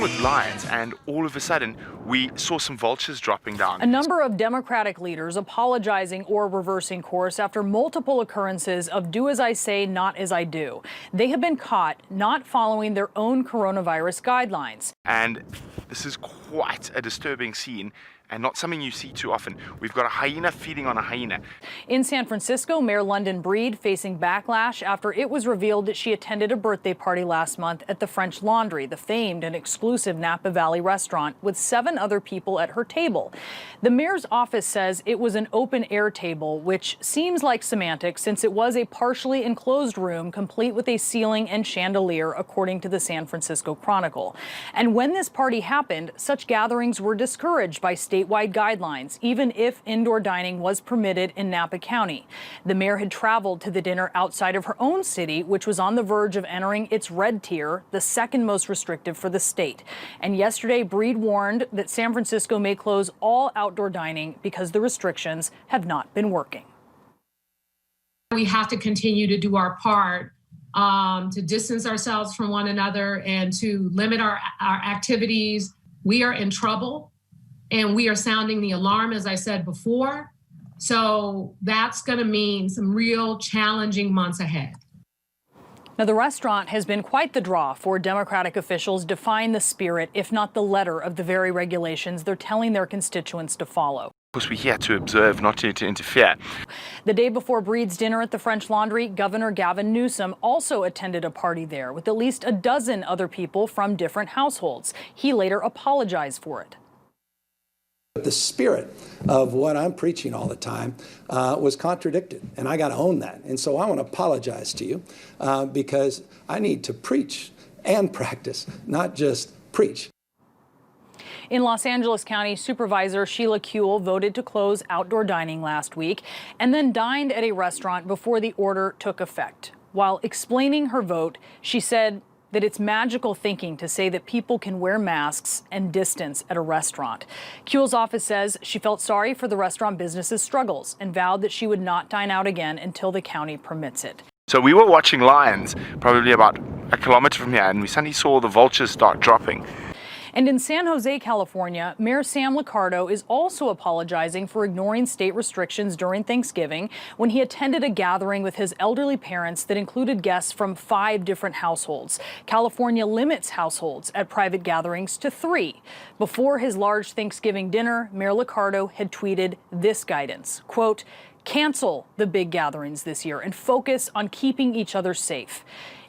with lions, and all of a sudden, we saw some vultures dropping down. A number of Democratic leaders apologizing or reversing course after multiple occurrences of do as I say, not as I do. They have been caught not following their own coronavirus guidelines. And this is quite a disturbing scene, and not something you see too often. We've got a hyena feeding on a hyena. In San Francisco, Mayor London Breed facing backlash after it was revealed that she attended a birthday party last month at the French Laundry, the famed and exclusive Napa Valley restaurant, with 7 other people at her table. The mayor's office says it was an open-air table, which seems like semantics since it was a partially enclosed room complete with a ceiling and chandelier, according to the San Francisco Chronicle. And when this party happened, such gatherings were discouraged by statewide guidelines, even if indoor dining was permitted in Napa County. The mayor had traveled to the dinner outside of her own city, which was on the verge of entering its red tier, the second most restrictive for the state. And yesterday, Breed warned that San Francisco may close all outdoor dining because the restrictions have not been working. We have to continue to do our part to distance ourselves from one another and to limit our activities. We are in trouble. And we are sounding the alarm, as I said before. So that's going to mean some real challenging months ahead. Now, the restaurant has been quite the draw for Democratic officials defying the spirit, if not the letter, of the very regulations they're telling their constituents to follow. Of course, we're here to observe, not to interfere. The day before Breed's dinner at the French Laundry, Governor Gavin Newsom also attended a party there with at least a dozen other people from different households. He later apologized for it. The spirit of what I'm preaching all the time was contradicted, and I got to own that. And so I want to apologize to you because I need to preach and practice, not just preach. In Los Angeles County, Supervisor Sheila Kuehl voted to close outdoor dining last week and then dined at a restaurant before the order took effect. While explaining her vote, she said that it's magical thinking to say that people can wear masks and distance at a restaurant. Kuehl's office says she felt sorry for the restaurant business's struggles and vowed that she would not dine out again until the county permits it. So we were watching lions probably about a kilometer from here, and we suddenly saw the vultures start dropping. And in San Jose, California, Mayor Sam Liccardo is also apologizing for ignoring state restrictions during Thanksgiving when he attended a gathering with his elderly parents that included guests from 5 different households. California limits households at private gatherings to 3. Before his large Thanksgiving dinner, Mayor Liccardo had tweeted this guidance, quote, "Cancel the big gatherings this year and focus on keeping each other safe."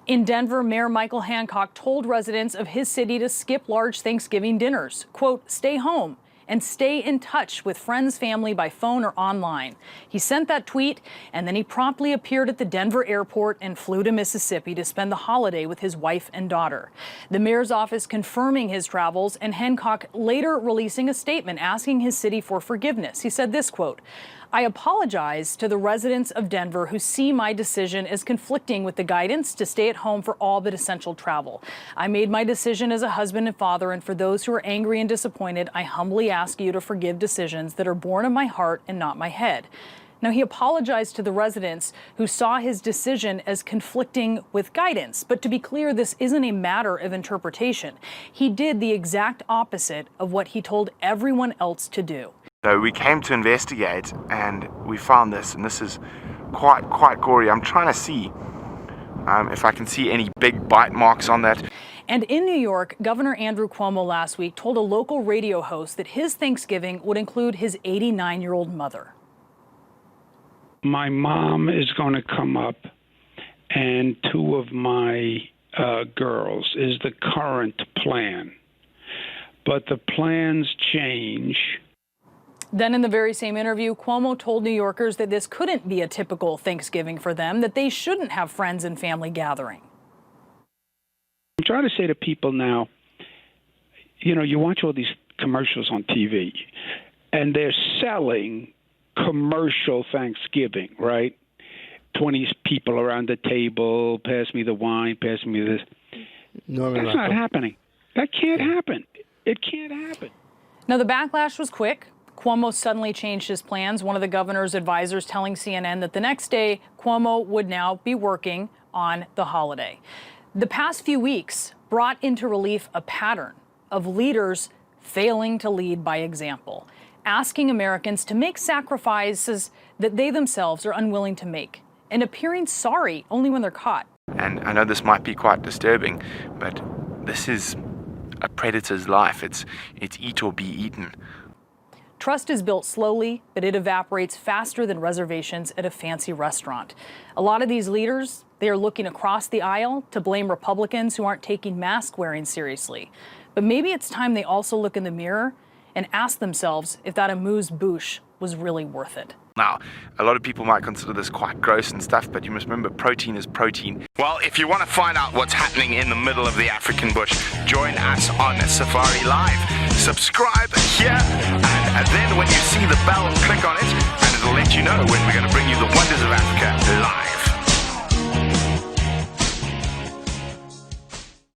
In Denver, Mayor Michael Hancock told residents of his city to skip large Thanksgiving dinners. Quote, "Stay home and stay in touch with friends, family by phone or online." He sent that tweet, and then he promptly appeared at the Denver airport and flew to Mississippi to spend the holiday with his wife and daughter. The mayor's office confirming his travels, and Hancock later releasing a statement asking his city for forgiveness. He said this, quote, "I apologize to the residents of Denver who see my decision as conflicting with the guidance to stay at home for all but essential travel. I made my decision as a husband and father, and for those who are angry and disappointed, I humbly ask you to forgive decisions that are born of my heart and not my head." Now, he apologized to the residents who saw his decision as conflicting with guidance. But to be clear, this isn't a matter of interpretation. He did the exact opposite of what he told everyone else to do. So we came to investigate, and we found this, and this is quite gory. I'm trying to see if I can see any big bite marks on that. And in New York, Governor Andrew Cuomo last week told a local radio host that his Thanksgiving would include his 89-year-old mother. My mom is going to come up, and 2 of my girls is the current plan. But the plans change. Then in the very same interview, Cuomo told New Yorkers that this couldn't be a typical Thanksgiving for them, that they shouldn't have friends and family gathering. I'm trying to say to people now, you watch all these commercials on TV, and they're selling commercial Thanksgiving, right? 20 people around the table, pass me the wine, pass me this. That's not happening. That can't happen. It can't happen. Now, the backlash was quick. Cuomo suddenly changed his plans. One of the governor's advisors telling CNN that the next day, Cuomo would now be working on the holiday. The past few weeks brought into relief a pattern of leaders failing to lead by example, asking Americans to make sacrifices that they themselves are unwilling to make, and appearing sorry only when they're caught. And I know this might be quite disturbing, but this is a predator's life. It's eat or be eaten. Trust is built slowly, but it evaporates faster than reservations at a fancy restaurant. A lot of these leaders, they are looking across the aisle to blame Republicans who aren't taking mask wearing seriously. But maybe it's time they also look in the mirror and ask themselves if that amuse-bouche was really worth it. Now, a lot of people might consider this quite gross and stuff, but you must remember protein is protein. Well, if you want to find out what's happening in the middle of the African bush, join us on Safari Live. Subscribe here, and then when you see the bell, click on it, and it'll let you know when we're going to bring you the wonders of Africa live.